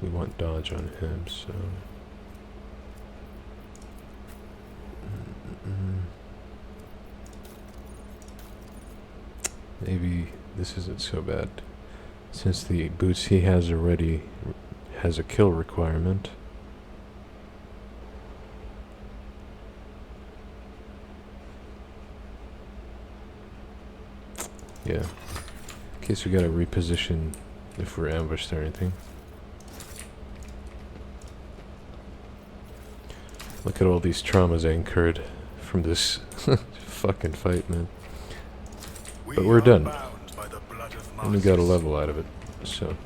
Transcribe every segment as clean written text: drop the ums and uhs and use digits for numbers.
we want dodge on him, so... Maybe this isn't so bad, since the boots he has already has a kill requirement. Yeah. In case we gotta reposition if we're ambushed or anything. Look at all these traumas I incurred from this fucking fight, man. But we're done. And we got a level out of it, so.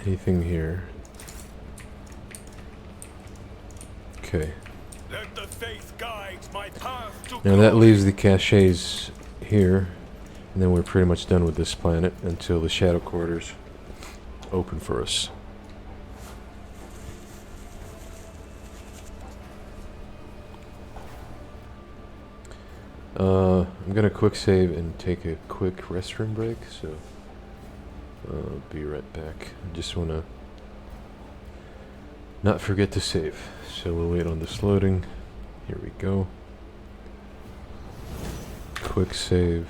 Anything here? Okay. Now that leaves the caches here, and then we're pretty much done with this planet until the shadow quarters open for us. I'm gonna quick save and take a quick restroom break, so I'll be right back. I just wanna not forget to save, so we'll wait on this loading. Here we go. Quick save,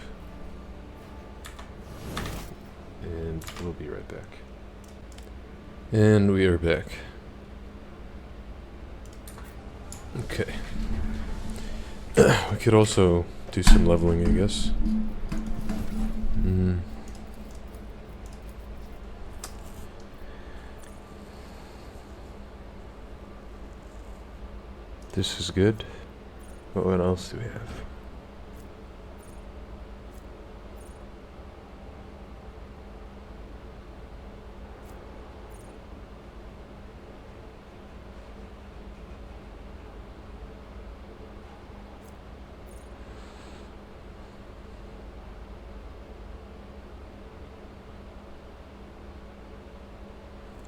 and we'll be right back. And we are back. Okay. We could also do some leveling, I guess. This is good. What else do we have?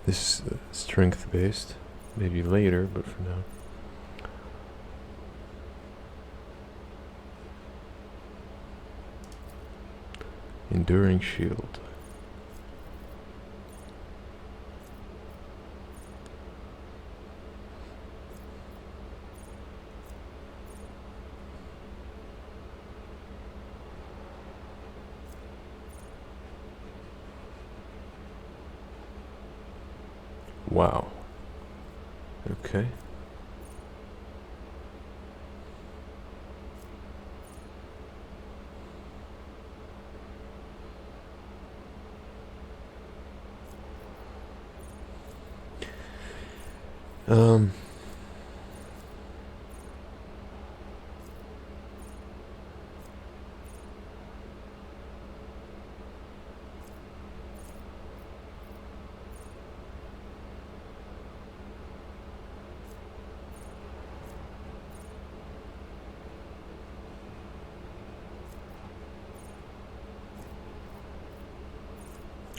This is strength based, maybe later, but for now. Enduring shield. Wow. Okay.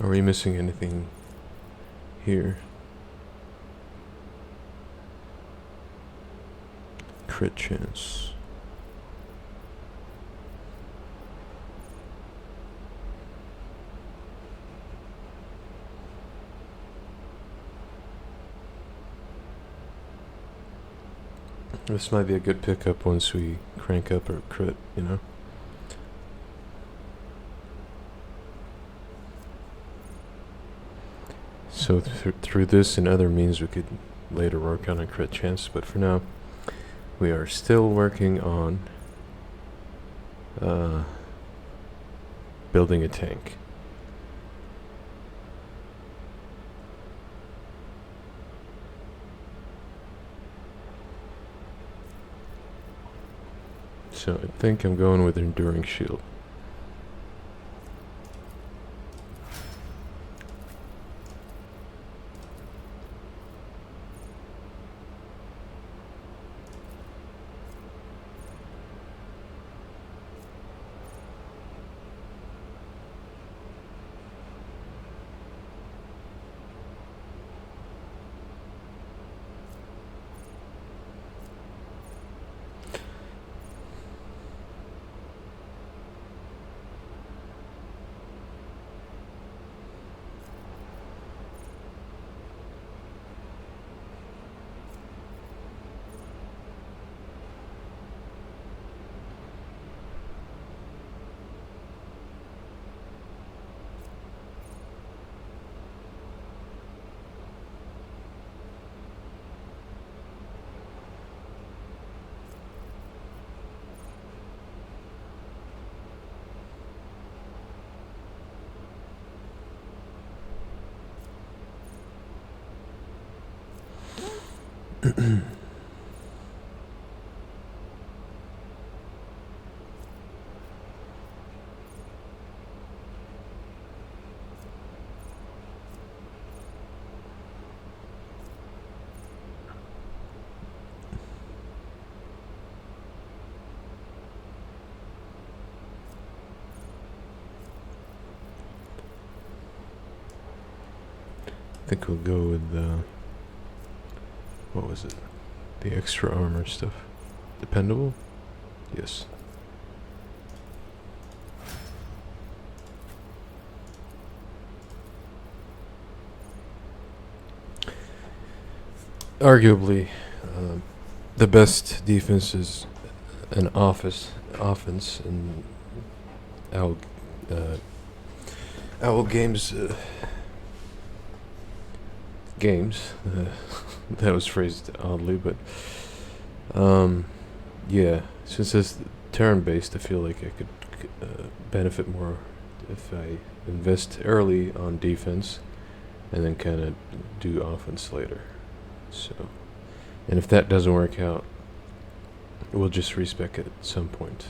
Are we missing anything here? Crit chance. This might be a good pickup once we crank up our crit, you know? So through this and other means we could later work on a crit chance, but for now we are still working on building a tank. So I think I'm going with Enduring Shield. I think we'll go with what was it? The extra armor stuff. Dependable? Yes. Arguably, the best defense is an offense in Owl games. That was phrased oddly, but yeah. Since it's turn-based, I feel like I could benefit more if I invest early on defense and then kind of do offense later. So, and if that doesn't work out, we'll just respec it at some point.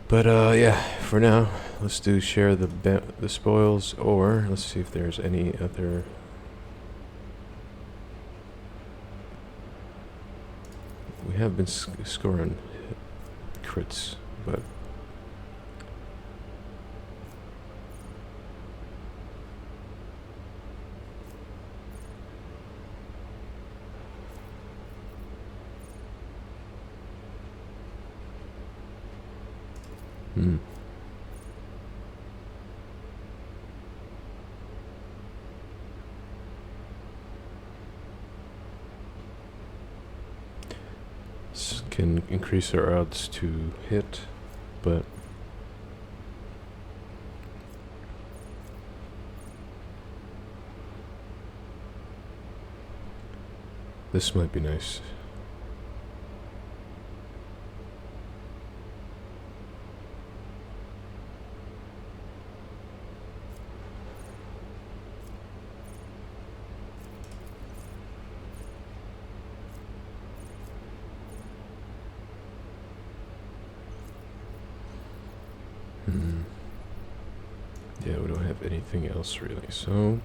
But yeah, for now, let's do share the spoils, or let's see if there's any other. We have been scoring crits, but this can increase our odds to hit, but this might be nice. Yeah, we don't have anything else really, so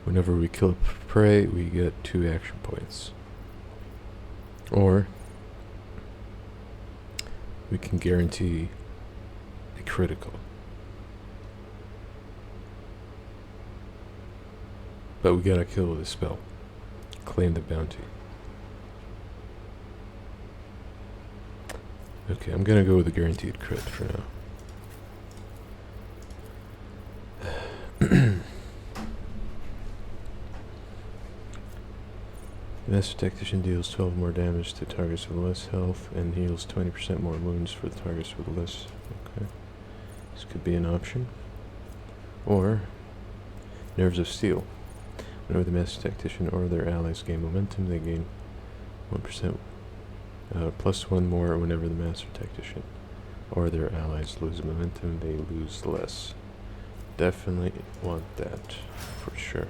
whenever we kill a prey, we get 2 action points. Or we can guarantee a critical. But we gotta kill with a spell. Claim the bounty. Okay, I'm gonna go with a guaranteed crit for now. The Master Tactician deals 12 more damage to targets with less health and heals 20% more wounds for the targets with less. Okay. This could be an option. Or Nerves of Steel. Whenever the Master Tactician or their allies gain momentum, they gain 1%. Plus 1 more whenever the Master Tactician or their allies lose momentum, they lose less. Definitely want that for sure.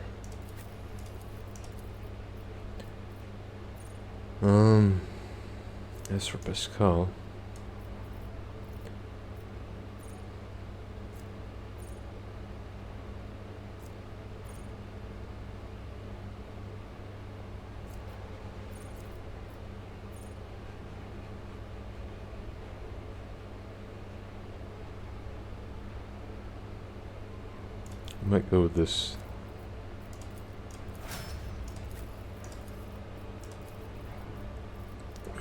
As for Pascal, I might go with this.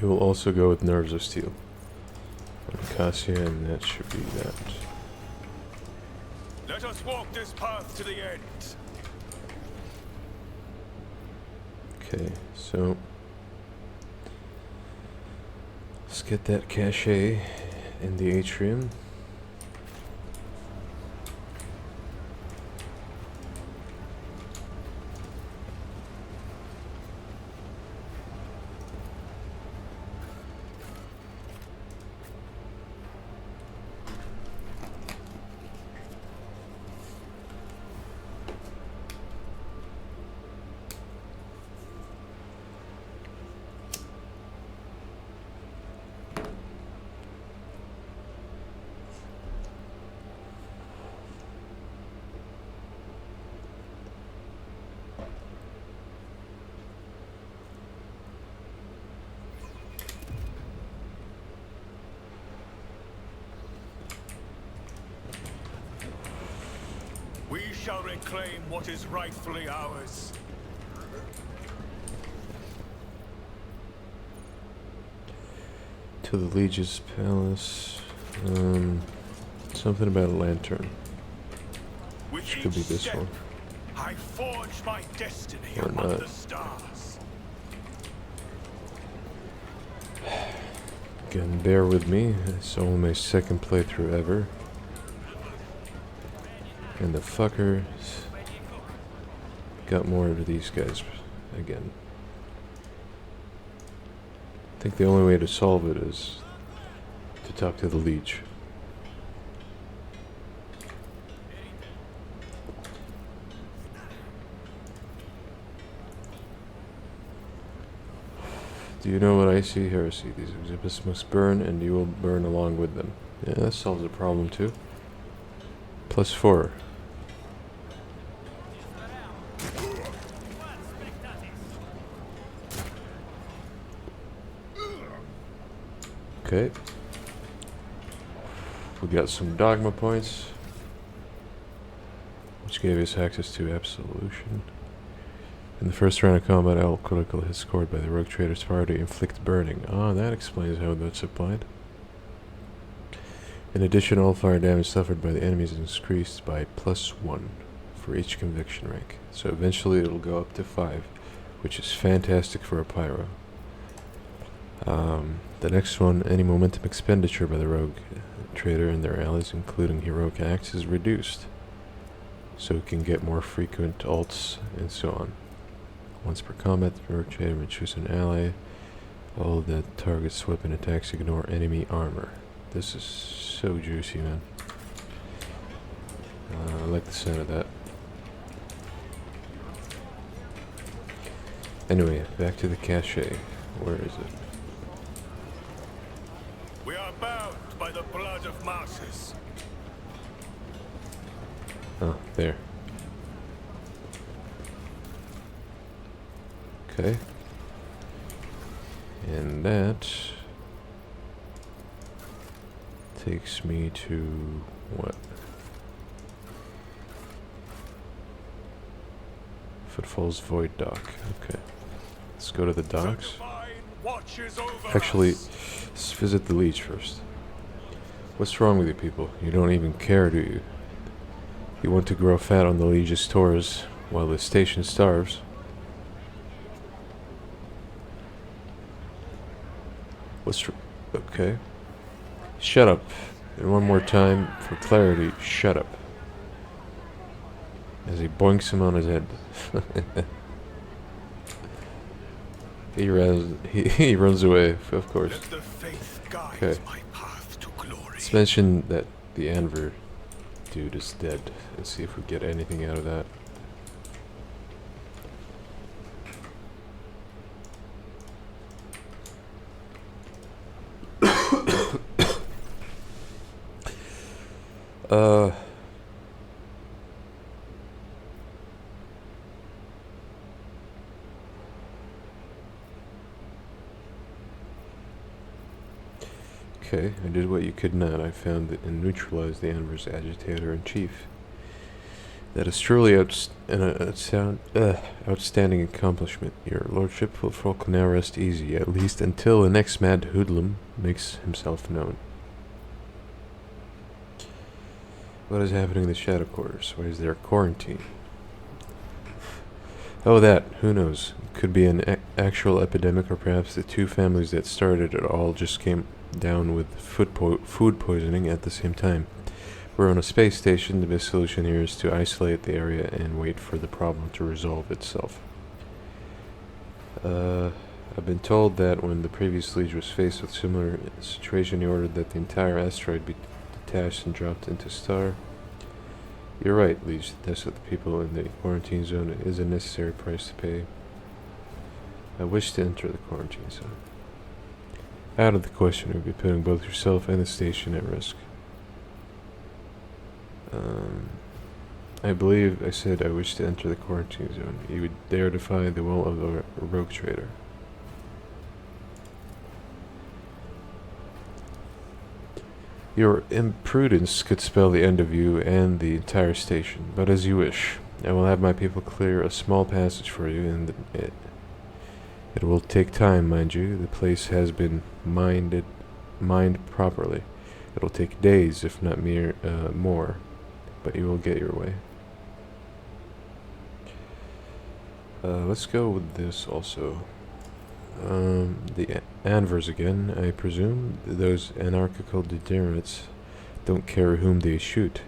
We will also go with Nerves of Steel on Cassia, and that should be that. Let us walk this path to the end. Okay, so let's get that cachet in the atrium. shall reclaim what is rightfully ours. To the Legion's palace. Something about a lantern. With Which could be each this step, one. I forge my destiny Or among not. the stars. Again, bear with me. It's only my second playthrough ever. And the fucker got more of these guys again. I think the only way to solve it is to talk to the leech. Do you know what I see? Heresy. These exhibits must burn, and you will burn along with them. Yeah, that solves the problem too. +4. Okay. We got some dogma points, which gave us access to absolution. In the first round of combat, all critical hits scored by the rogue trader's power to inflict burning. Ah, that explains how that's applied. In addition, all fire damage suffered by the enemies is increased by +1 for each conviction rank. So eventually it'll go up to 5, which is fantastic for a pyro. The next one, any momentum expenditure by the rogue trader and their allies, including heroic acts, is reduced. So it can get more frequent ults and so on. Once per combat, the rogue trader may choose an ally. All the target's weapon attacks ignore enemy armor. This is so juicy, man. I like the sound of that. Anyway, back to the cache. Where is it? We are bound by the blood of martyrs. Oh, there. Okay. And that takes me to what? Footfalls Void Dock. Okay. Let's go to the docks. Actually, let's visit the leech first. What's wrong with you people? You don't even care, do you? You want to grow fat on the Legion's stores while the station starves. Okay. Shut up. And one more time, for clarity, shut up. As he boinks him on his head. He runs away, of course. Okay. Let's mention that the Anver dude is dead. Let's see if we get anything out of that. Okay, I did what you could not. I found it and neutralized the Anver's agitator-in-chief. That is truly outstanding accomplishment. Your lordship folk can now rest easy, at least until the next mad hoodlum makes himself known. What is happening in the shadow quarters? Why is there quarantine? Oh, that. Who knows? Could be an actual epidemic, or perhaps the two families that started it all just came down with food poisoning at the same time. We're on a space station. The best solution here is to isolate the area and wait for the problem to resolve itself. I've been told that when the previous Liege was faced with similar situation, he ordered that the entire asteroid be detached and dropped into star. You're right, Liege. The deaths of the people in the quarantine zone is a necessary price to pay. I wish to enter the quarantine zone. Out of the question, you would be putting both yourself and the station at risk. I believe I said I wish to enter the quarantine zone. You would dare defy the will of a rogue trader. Your imprudence could spell the end of you and the entire station, but as you wish. I will have my people clear a small passage for you, and it will take time, mind you. The place has been mined properly. It will take days, if not more, but you will get your way. Let's go with this also. The Anvers again, I presume. Those anarchical degenerates don't care whom they shoot,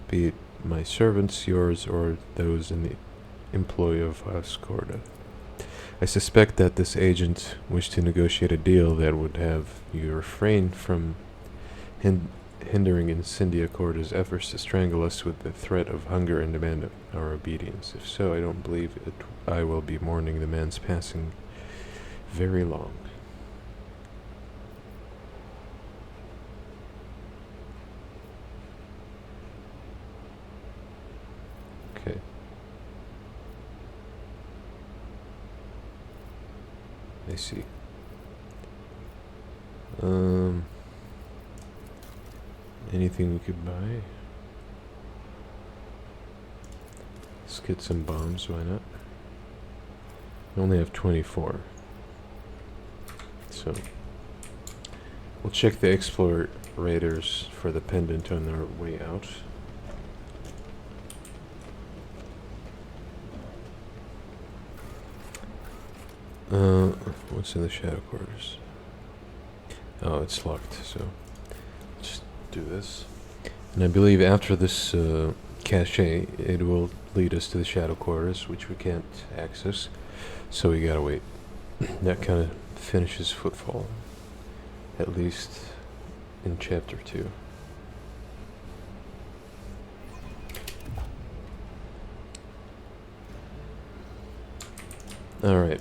be it my servants, yours, or those in the employ of Ascorda. I suspect that this agent wished to negotiate a deal that would have you refrain from hindering Incendia Corda's efforts to strangle us with the threat of hunger and demand our obedience. If so, I don't believe I will be mourning the man's passing very long. Okay. I see. Anything we could buy? Let's get some bombs, why not? We only have 24. So, we'll check the explorators for the pendant on our way out. What's in the shadow quarters? Oh, it's locked, so just do this. And I believe after this cache, it will lead us to the shadow quarters, which we can't access, so we gotta wait. That kind of finishes Footfall, at least in chapter 2. Alright.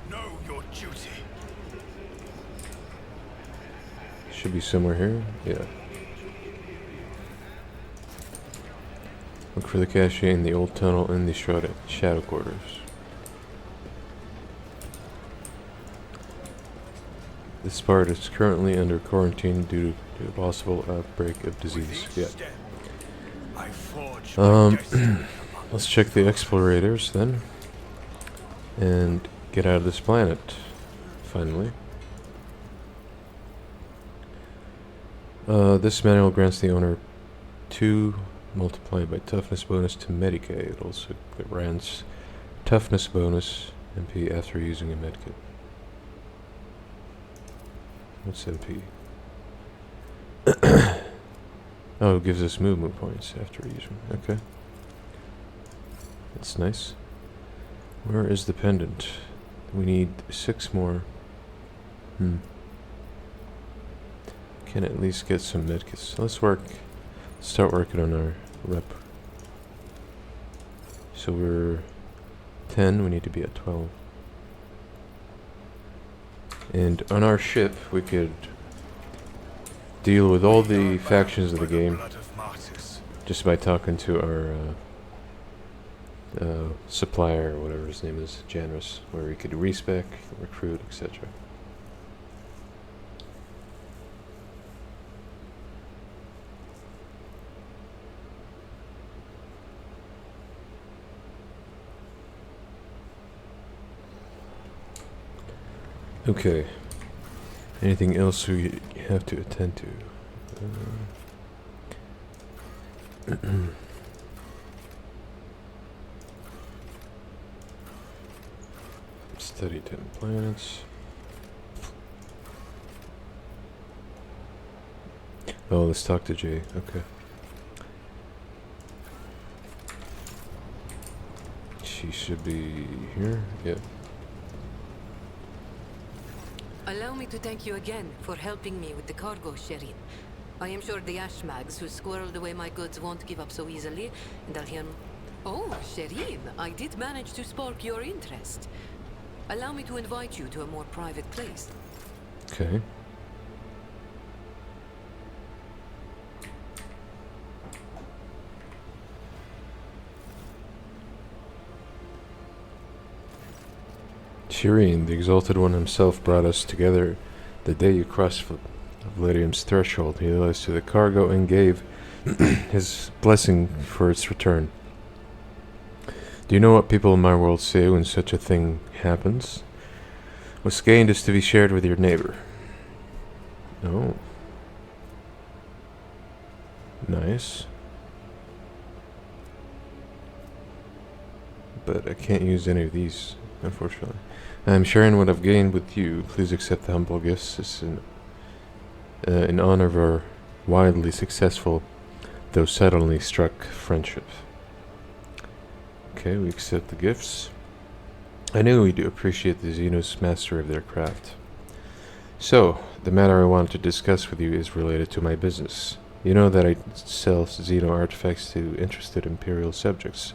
Know your duty. Should be somewhere here. Yeah. Look for the cache in the old tunnel in the shadow quarters. This part is currently under quarantine due to a possible outbreak of disease. Yeah. Let's check the explorators then. And get out of this planet. Finally. This manual grants the owner 2 multiplied by toughness bonus to Medicaid. It also grants toughness bonus MP after using a medkit. What's MP? Oh, it gives us movement points after using. Okay. That's nice. Where is the pendant? We need 6 more. Can at least get some medkits. Let's start working on our rep. So we're 10, we need to be at 12. And on our ship, we could deal with all the factions of the game just by talking to our supplier, or whatever his name is, Janus, where we could respec, recruit, etc. Okay. Anything else we have to attend to? Study 10 planets. Oh, let's talk to Jay. Okay. She should be here. Yeah. Allow me to thank you again for helping me with the cargo, Sherin. I am sure the Ashmags who squirreled away my goods won't give up so easily, and I'll hear... Oh, Sherin, I did manage to spark your interest. Allow me to invite you to a more private place. Okay. Shireen, the Exalted One himself, brought us together the day you crossed Valerium's threshold. He led us to the cargo and gave his blessing for its return. Do you know what people in my world say when such a thing happens? What's gained is to be shared with your neighbor. Oh. Nice. But I can't use any of these, unfortunately. I'm sharing what I've gained with you. Please accept the humble gifts. It's in honor of our wildly successful, though suddenly struck, friendship. Okay, we accept the gifts. I knew we do appreciate the Xenos master of their craft. So, the matter I wanted to discuss with you is related to my business. You know that I sell Xeno artifacts to interested Imperial subjects,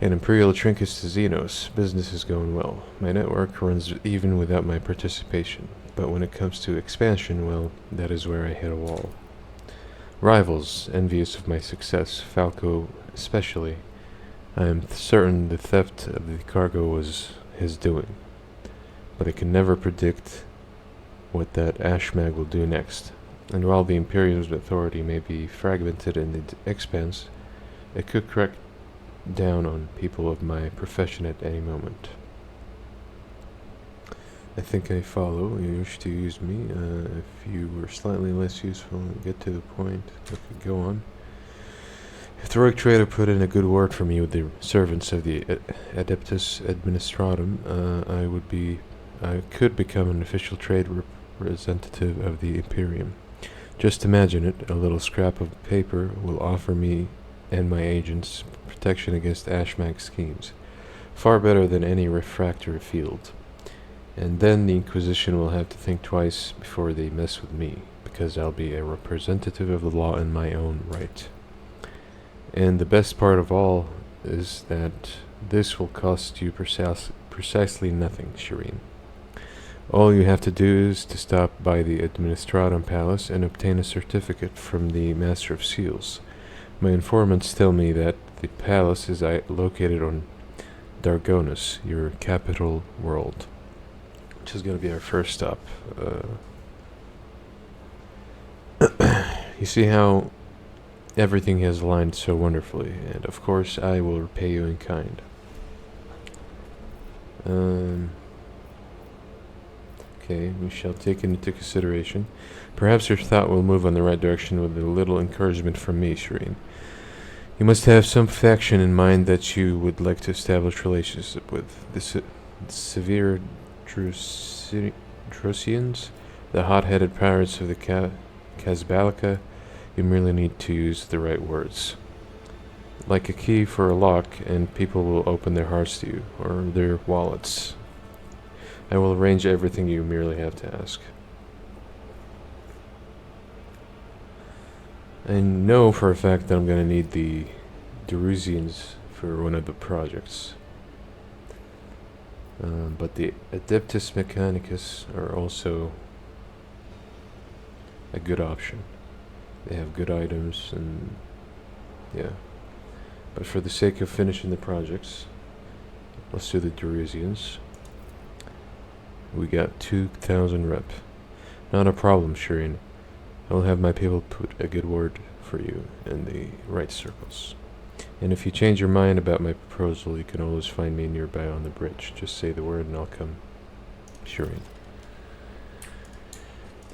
and Imperial trinkets to Xenos. Business is going well. My network runs even without my participation, but when it comes to expansion, well, that is where I hit a wall. Rivals, envious of my success, Falco especially, I am certain the theft of the cargo was his doing, but I can never predict what that Ashmag will do next. And while the Imperial's authority may be fragmented in its expanse, it could crack down on people of my profession at any moment. I think I follow. You wish to use me. If you were slightly less useful, get to the point. Okay, go on. If the rogue trader put in a good word for me with the servants of the Adeptus Administratum, I could become an official trade representative of the Imperium. Just imagine it, a little scrap of paper will offer me and my agents protection against Ashmag schemes, far better than any refractory field. And then the Inquisition will have to think twice before they mess with me, because I'll be a representative of the law in my own right. And the best part of all is that this will cost you precisely nothing, Shireen. All you have to do is to stop by the Administratum Palace and obtain a certificate from the Master of Seals. My informants tell me that the palace is located on Dargonus, your capital world, which is going to be our first stop. You see how everything has aligned so wonderfully, and of course I will repay you in kind. Okay, we shall take it into consideration. Perhaps your thought will move in the right direction with a little encouragement from me, Shireen. You must have some faction in mind that you would like to establish relationship with. The severe Drusians, the hot-headed pirates of the Casbalica. You merely need to use the right words. Like a key for a lock, and people will open their hearts to you, or their wallets. I will arrange everything, you merely have to ask. I know for a fact that I'm going to need the Drusians for one of the projects. But the Adeptus Mechanicus are also a good option. They have good items and yeah. But for the sake of finishing the projects, let's do the Drusians. We got 2,000 rep. Not a problem, Shireen. I'll have my people put a good word for you in the right circles. And if you change your mind about my proposal, you can always find me nearby on the bridge. Just say the word and I'll come. Shireen.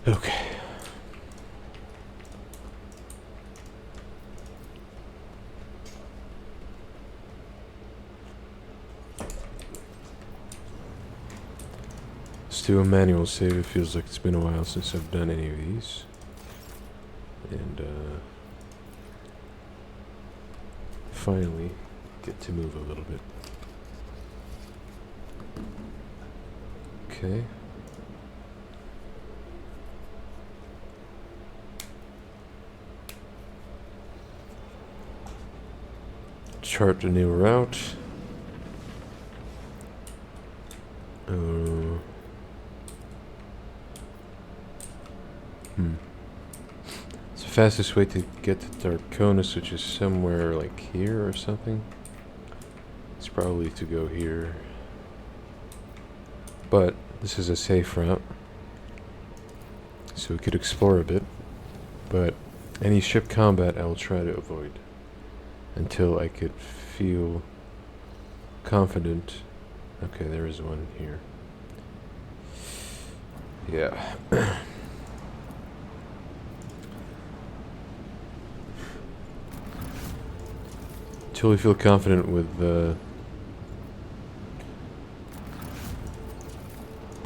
Okay. Let's do a manual save. It feels like it's been a while since I've done any of these. And finally get to move a little bit. Okay. Chart a new route. It's the fastest way to get to Darkonus, which is somewhere like here or something. It's probably to go here. But this is a safe route, so we could explore a bit. But any ship combat I will try to avoid until I could feel confident. Okay, there is one here. Yeah. Until we feel confident with the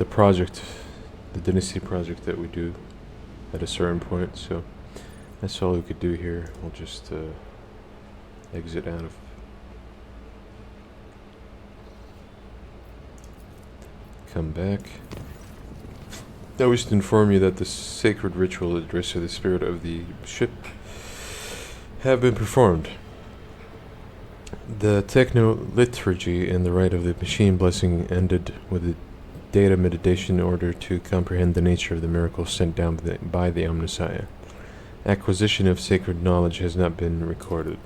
project, the Dynasty project that we do at a certain point. So that's all we could do here. We'll just exit out of. Come back. I wish to inform you that the sacred ritual addressed to the spirit of the ship have been performed. The techno-liturgy and the rite of the machine blessing ended with the data meditation in order to comprehend the nature of the miracle sent down by the Omnissiah. Acquisition of sacred knowledge has not been recorded.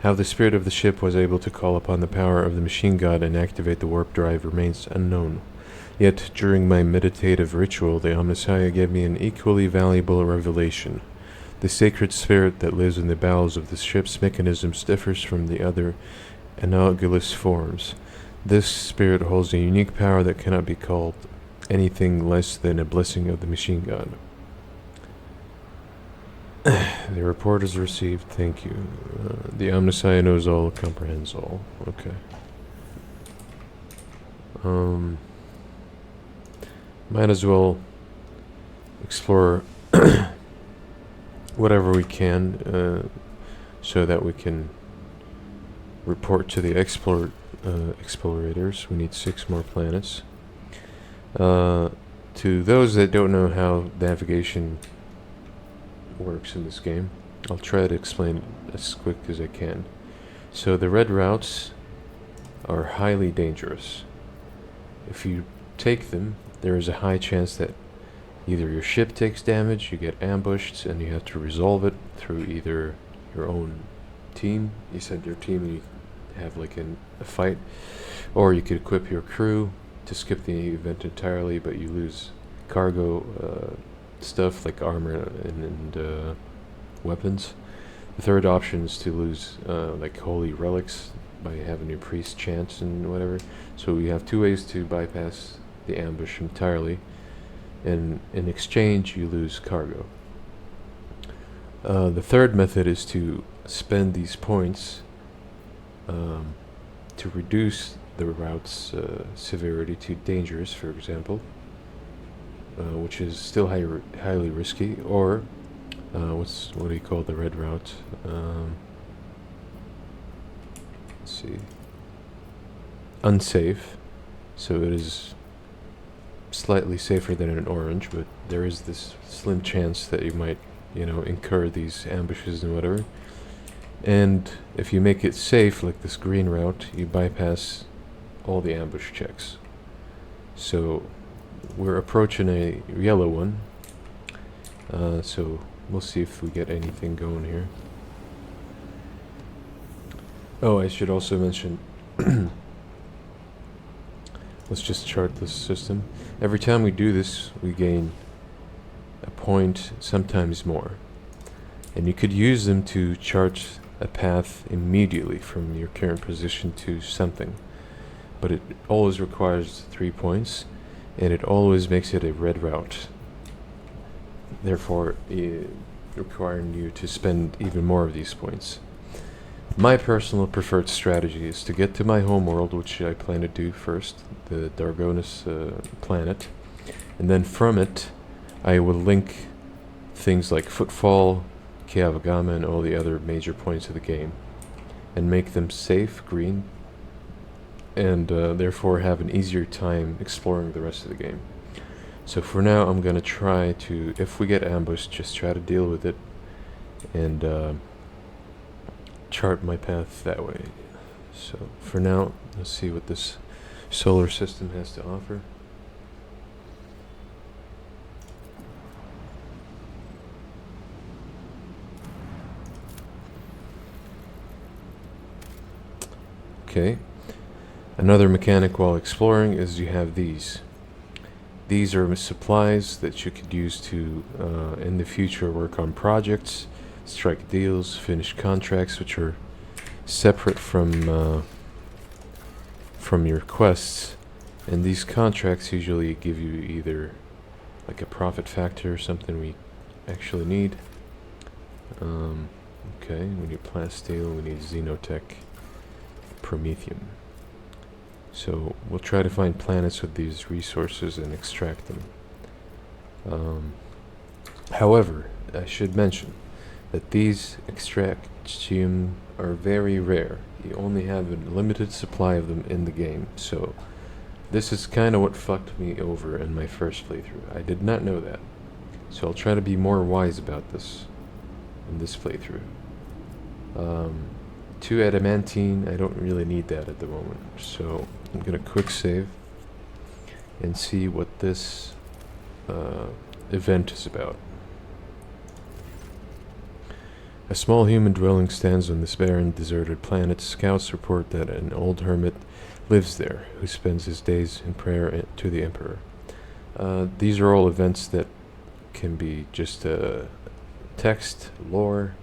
How the spirit of the ship was able to call upon the power of the machine god and activate the warp drive remains unknown. Yet, during my meditative ritual, the Omnissiah gave me an equally valuable revelation. The sacred spirit that lives in the bowels of the ship's mechanisms differs from the other analogous forms. This spirit holds a unique power that cannot be called anything less than a blessing of the machine god. The report is received. Thank you. The Omnissiah knows all, comprehends all. Okay. Might as well explore whatever we can, so that we can report to the explorators. We need 6 more planets. To those that don't know how navigation works in this game, I'll try to explain it as quick as I can. So the red routes are highly dangerous. If you take them, there is a high chance that either your ship takes damage, you get ambushed, and you have to resolve it through either your own team. You send your team and you have like a fight, or you could equip your crew to skip the event entirely, but you lose cargo stuff like armor and weapons. The third option is to lose like holy relics by having your priest chants and whatever. So we have 2 ways to bypass the ambush entirely, and in exchange you lose cargo. The third method is to spend these points to reduce the route's severity to dangerous, for example, which is still highly risky, or what do you call the red route? Let's see. Unsafe. So it is slightly safer than an orange, but there is this slim chance that you might, incur these ambushes and whatever. And if you make it safe, like this green route, you bypass all the ambush checks. So we're approaching a yellow one. So we'll see if we get anything going here. Oh, I should also mention, let's just chart this system. Every time we do this, we gain a point, sometimes more. And you could use them to chart a path immediately from your current position to something. But it always requires 3 points, and it always makes it a red route. Therefore, requiring you to spend even more of these points. My personal preferred strategy is to get to my homeworld, which I plan to do first, the Dargonis planet, and then from it I will link things like Footfall, Kiavagama, and all the other major points of the game, and make them safe, green, and therefore have an easier time exploring the rest of the game. So for now I'm gonna try to, if we get ambushed, just try to deal with it and chart my path that way. So for now, let's see what this solar system has to offer. Okay, another mechanic while exploring is you have these. These are supplies that you could use to, in the future, work on projects, strike deals, finish contracts, which are separate from your quests. And these contracts usually give you either like a profit factor or something we actually need. Okay, we need plasteel, we need xenotech, promethium. So we'll try to find planets with these resources and extract them. However, I should mention that these extraction are very rare. You only have a limited supply of them in the game, so this is kind of what fucked me over in my first playthrough. I did not know that, so I'll try to be more wise about this in this playthrough. 2 adamantine, I don't really need that at the moment, so I'm gonna quick save and see what this event is about. A small human dwelling stands on this barren, deserted planet. Scouts report that an old hermit lives there, who spends his days in prayer to the Emperor. These are all events that can be just text, lore,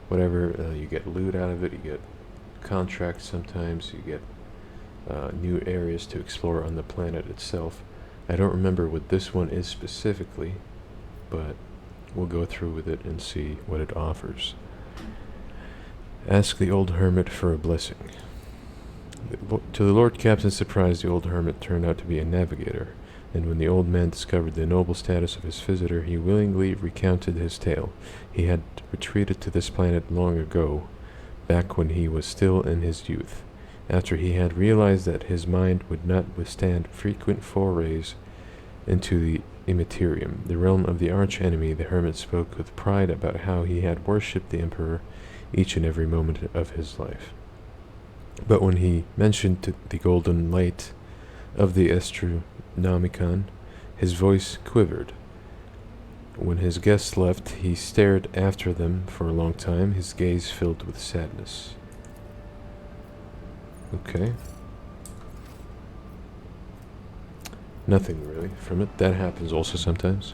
whatever. You get loot out of it, you get contracts sometimes, you get new areas to explore on the planet itself. I don't remember what this one is specifically, but we'll go through with it and see what it offers. Ask the old hermit for a blessing. To the Lord Captain's surprise, the old hermit turned out to be a navigator, and when the old man discovered the noble status of his visitor, he willingly recounted his tale. He had retreated to this planet long ago, back when he was still in his youth, after he had realized that his mind would not withstand frequent forays into the immaterium, the realm of the arch-enemy. The hermit spoke with pride about how he had worshipped the Emperor each and every moment of his life. But when he mentioned the golden light of the Astronomicon, his voice quivered. When his guests left, he stared after them for a long time, his gaze filled with sadness. Okay. Nothing really from it. That happens also sometimes.